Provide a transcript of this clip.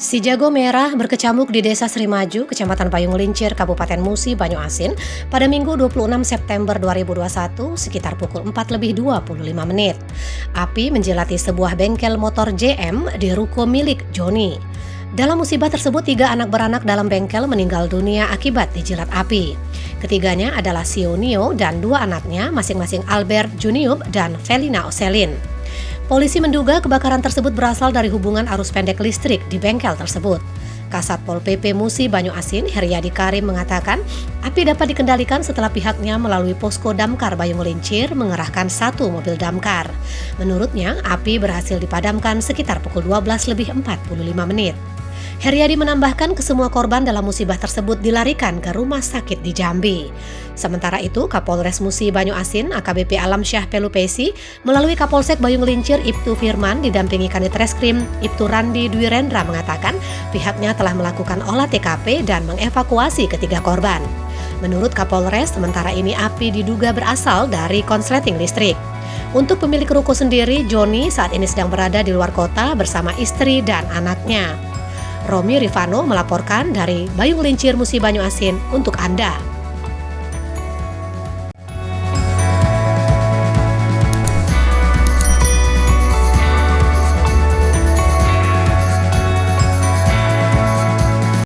Si jago merah berkecamuk di Desa Srimaju, Kecamatan Payung Lincir, Kabupaten Musi, Banyu Asin pada Minggu 26 September 2021 sekitar pukul 4:25 menit. Api menjelati sebuah bengkel motor JM di ruko milik Joni. Dalam musibah tersebut, 3 anak beranak dalam bengkel meninggal dunia akibat dijilat api. Ketiganya adalah Sionio dan 2 anaknya, masing-masing Albert Juniub dan Felina Oselin. Polisi menduga kebakaran tersebut berasal dari hubungan arus pendek listrik di bengkel tersebut. Kasat Pol PP Musi Banyu Asin, Heryadi Karim mengatakan, api dapat dikendalikan setelah pihaknya melalui posko damkar Payung Lincir mengerahkan 1 mobil damkar. Menurutnya, api berhasil dipadamkan sekitar pukul 12:45 menit. Heryadi menambahkan kesemua korban dalam musibah tersebut dilarikan ke rumah sakit di Jambi. Sementara itu, Kapolres Musi Banyu Asin AKBP Alam Syah Pelupesi melalui Kapolsek Payung Lincir Ibtu Firman didampingi Kanit Reskrim Ibtu Randi Dwirendra mengatakan pihaknya telah melakukan olah TKP dan mengevakuasi ketiga korban. Menurut Kapolres, sementara ini api diduga berasal dari konsleting listrik. Untuk pemilik ruko sendiri, Joni saat ini sedang berada di luar kota bersama istri dan anaknya. Romi Rifano melaporkan dari Payung Lincir Musi Banyu Asin untuk Anda.